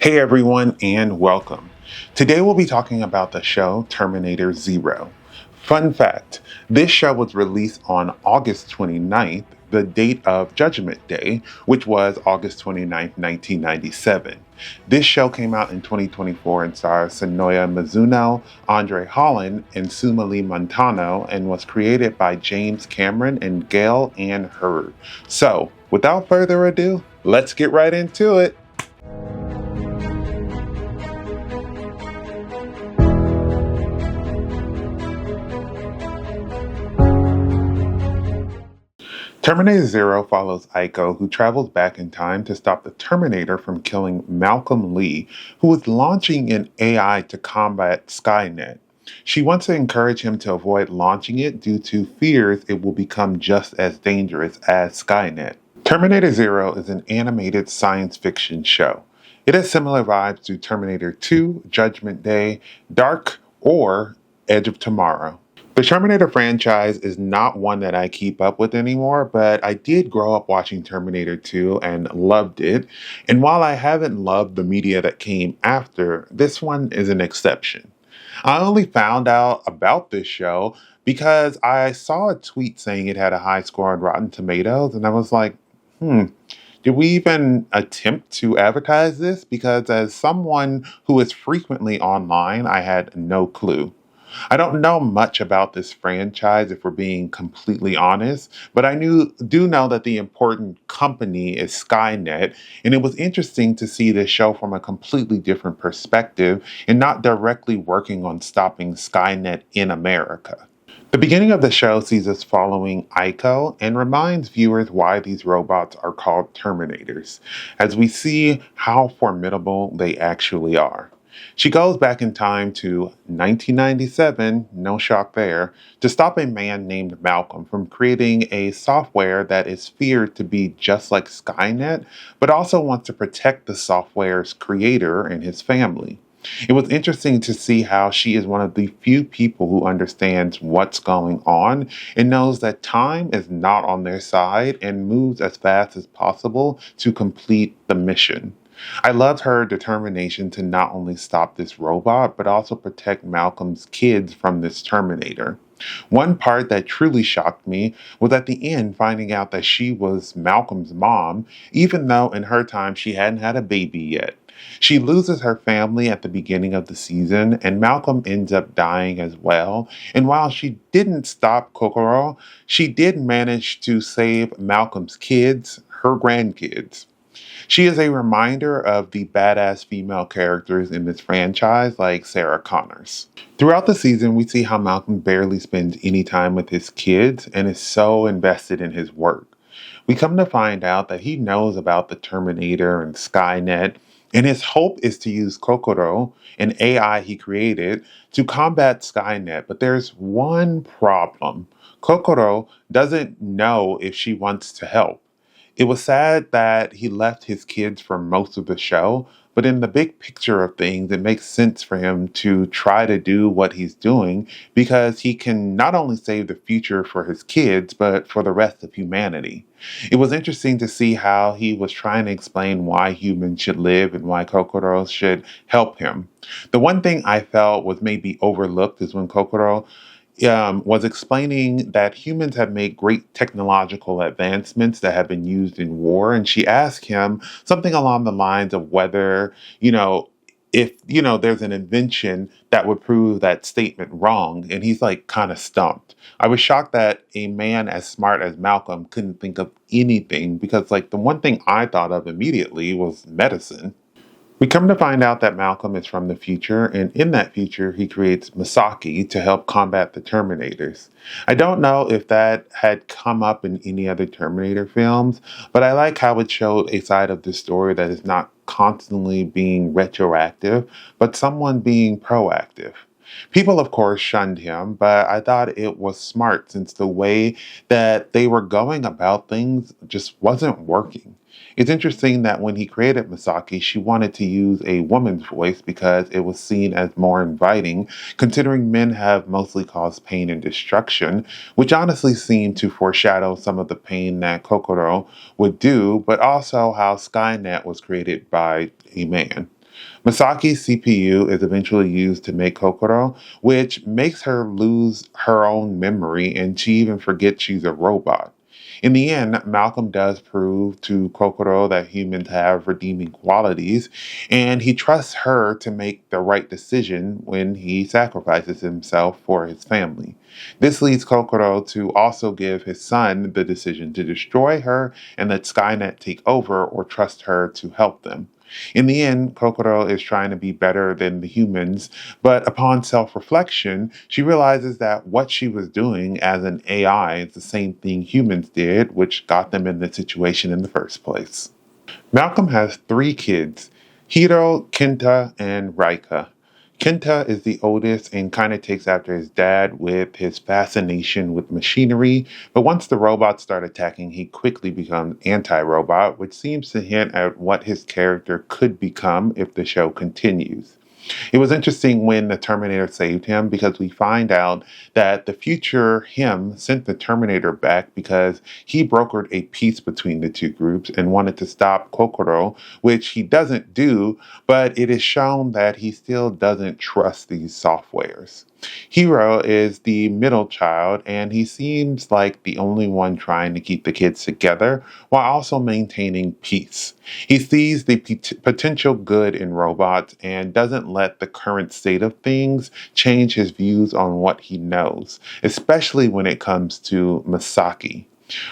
Hey everyone, and welcome. Today we'll be talking about the show Terminator Zero. Fun fact, this show was released on August 29th, the date of Judgment Day, which was August 29th, 1997. This show came out in 2024 and stars Sonoya Mizuno, Holland, and Sumalee Montano, and was created by James Cameron and Gale and Hurd. So, without further ado, let's get right into it. Terminator Zero follows Aiko, who travels back in time to stop the Terminator from killing Malcolm Lee, who is launching an AI to combat Skynet. She wants to encourage him to avoid launching it due to fears it will become just as dangerous as Skynet. Terminator Zero is an animated science fiction show. It has similar vibes to Terminator 2, Judgment Day, Dark, or Edge of Tomorrow. The Terminator franchise is not one that I keep up with anymore, but I did grow up watching Terminator 2 and loved it. And while I haven't loved the media that came after, this one is an exception. I only found out about this show because I saw a tweet saying it had a high score on Rotten Tomatoes, and I was like, did we even attempt to advertise this? Because as someone who is frequently online, I had no clue. I don't know much about this franchise if we're being completely honest, but I do know that the important company is Skynet, and it was interesting to see this show from a completely different perspective and not directly working on stopping Skynet in America. The beginning of the show sees us following Aiko and reminds viewers why these robots are called Terminators, as we see how formidable they actually are. She goes back in time to 1997, no shock there, to stop a man named Malcolm from creating a software that is feared to be just like Skynet, but also wants to protect the software's creator and his family. It was interesting to see how she is one of the few people who understands what's going on and knows that time is not on their side and moves as fast as possible to complete the mission. I loved her determination to not only stop this robot, but also protect Malcolm's kids from this Terminator. One part that truly shocked me was at the end finding out that she was Malcolm's mom, even though in her time she hadn't had a baby yet. She loses her family at the beginning of the season, and Malcolm ends up dying as well. And while she didn't stop Kokoro, she did manage to save Malcolm's kids, her grandkids. She is a reminder of the badass female characters in this franchise, like Sarah Connors. Throughout the season, we see how Malcolm barely spends any time with his kids and is so invested in his work. We come to find out that he knows about the Terminator and Skynet, and his hope is to use Kokoro, an AI he created, to combat Skynet. But there's one problem. Kokoro doesn't know if she wants to help. It was sad that he left his kids for most of the show, but in the big picture of things, it makes sense for him to try to do what he's doing because he can not only save the future for his kids, but for the rest of humanity. It was interesting to see how he was trying to explain why humans should live and why Kokoro should help him. The one thing I felt was maybe overlooked is when Kokoro was explaining that humans have made great technological advancements that have been used in war. And she asked him something along the lines of whether, if, there's an invention that would prove that statement wrong. And he's like kind of stumped. I was shocked that a man as smart as Malcolm couldn't think of anything because, like, the one thing I thought of immediately was medicine. We come to find out that Malcolm is from the future, and in that future, he creates Misaki to help combat the Terminators. I don't know if that had come up in any other Terminator films, but I like how it showed a side of the story that is not constantly being retroactive, but someone being proactive. People, of course, shunned him, but I thought it was smart since the way that they were going about things just wasn't working. It's interesting that when he created Misaki, she wanted to use a woman's voice because it was seen as more inviting, considering men have mostly caused pain and destruction, which honestly seemed to foreshadow some of the pain that Kokoro would do, but also how Skynet was created by a man. Masaki's CPU is eventually used to make Kokoro, which makes her lose her own memory and she even forgets she's a robot. In the end, Malcolm does prove to Kokoro that humans have redeeming qualities, and he trusts her to make the right decision when he sacrifices himself for his family. This leads Kokoro to also give his son the decision to destroy her and let Skynet take over or trust her to help them. In the end, Kokoro is trying to be better than the humans, but upon self reflection, she realizes that what she was doing as an AI is the same thing humans did, which got them in the situation in the first place. Malcolm has three kids: Hiro, Kenta, and Raika. Kenta is the oldest and kind of takes after his dad with his fascination with machinery, but once the robots start attacking, he quickly becomes anti robot, which seems to hint at what his character could become if the show continues. It was interesting when the Terminator saved him because we find out that the future him sent the Terminator back because he brokered a peace between the two groups and wanted to stop Kokoro, which he doesn't do, but it is shown that he still doesn't trust these softwares. Hero is the middle child, and he seems like the only one trying to keep the kids together while also maintaining peace. He sees the potential good in robots and doesn't let the current state of things change his views on what he knows, especially when it comes to Masaki.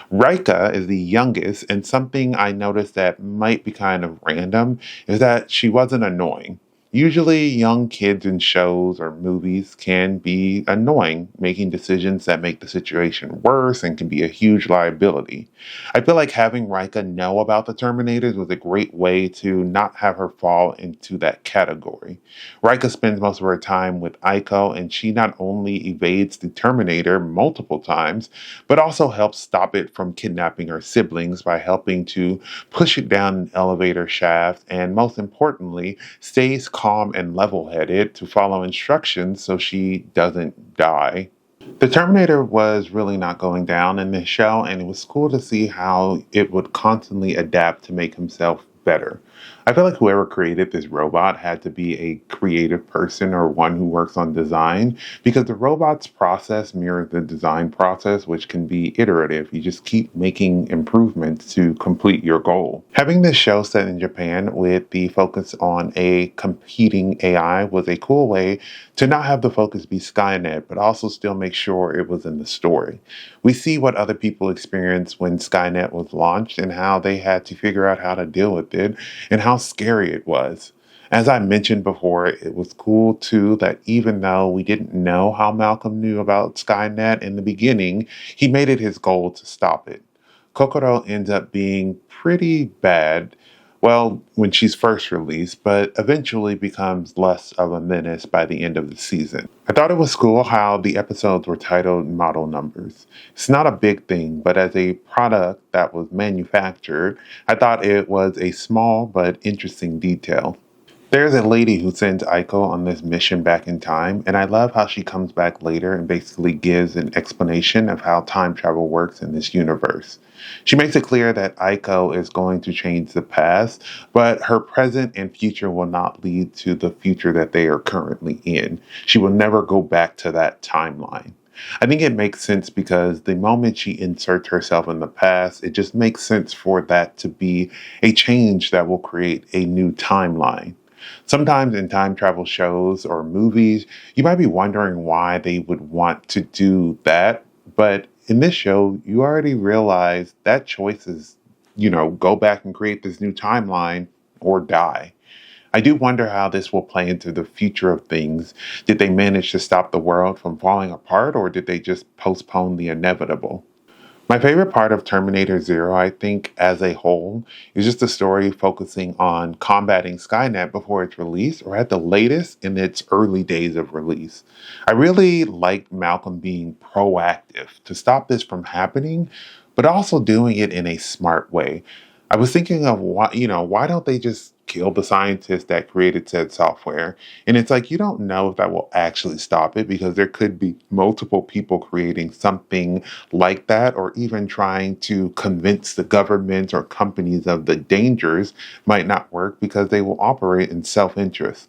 Rika is the youngest, and something I noticed that might be kind of random is that she wasn't annoying. Usually, young kids in shows or movies can be annoying, making decisions that make the situation worse and can be a huge liability. I feel like having Rika know about the Terminators was a great way to not have her fall into that category. Rika spends most of her time with Aiko, and she not only evades the Terminator multiple times, but also helps stop it from kidnapping her siblings by helping to push it down an elevator shaft, and most importantly, stays calm and level headed to follow instructions so she doesn't die. The Terminator was really not going down in this show, and it was cool to see how it would constantly adapt to make himself better. I feel like whoever created this robot had to be a creative person or one who works on design because the robot's process mirrors the design process, which can be iterative. You just keep making improvements to complete your goal. Having this show set in Japan with the focus on a competing AI was a cool way to not have the focus be Skynet, but also still make sure it was in the story. We see what other people experienced when Skynet was launched and how they had to figure out how to deal with it and how scary it was. As I mentioned before, it was cool too that even though we didn't know how Malcolm knew about Skynet in the beginning, he made it his goal to stop it. Kokoro ends up being pretty bad, well, when she's first released, but eventually becomes less of a menace by the end of the season. I thought it was cool how the episodes were titled model numbers. It's not a big thing, but as a product that was manufactured, I thought it was a small but interesting detail. There's a lady who sends Aiko on this mission back in time, and I love how she comes back later and basically gives an explanation of how time travel works in this universe. She makes it clear that Aiko is going to change the past, but her present and future will not lead to the future that they are currently in. She will never go back to that timeline. I think it makes sense because the moment she inserts herself in the past, it just makes sense for that to be a change that will create a new timeline. Sometimes in time travel shows or movies, you might be wondering why they would want to do that. But in this show, you already realize that choice is, go back and create this new timeline or die. I do wonder how this will play into the future of things. Did they manage to stop the world from falling apart, or did they just postpone the inevitable? My favorite part of Terminator Zero, I think, as a whole, is just the story focusing on combating Skynet before its release or at the latest in its early days of release. I really liked Malcolm being proactive to stop this from happening, but also doing it in a smart way. I was thinking of why don't they just kill the scientist that created said software. And it's like, you don't know if that will actually stop it because there could be multiple people creating something like that, or even trying to convince the government or companies of the dangers might not work because they will operate in self-interest.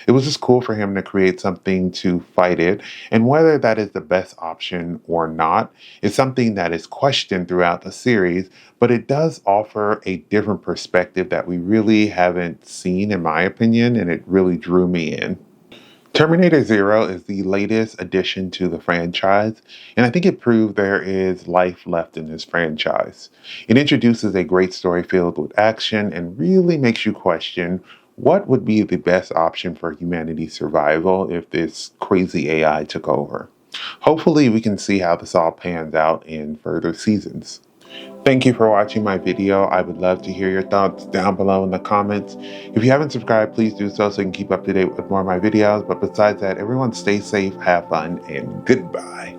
It was just cool for him to create something to fight it, and whether that is the best option or not is something that is questioned throughout the series, but it does offer a different perspective that we really haven't seen, in my opinion, and it really drew me in. Terminator Zero is the latest addition to the franchise, and I think it proved there is life left in this franchise. It introduces a great story filled with action and really makes you question what would be the best option for humanity's survival if this crazy AI took over. Hopefully, we can see how this all pans out in further seasons. Thank you for watching my video. I would love to hear your thoughts down below in the comments. If you haven't subscribed, please do so you can keep up to date with more of my videos. But besides that, everyone stay safe, have fun, and goodbye.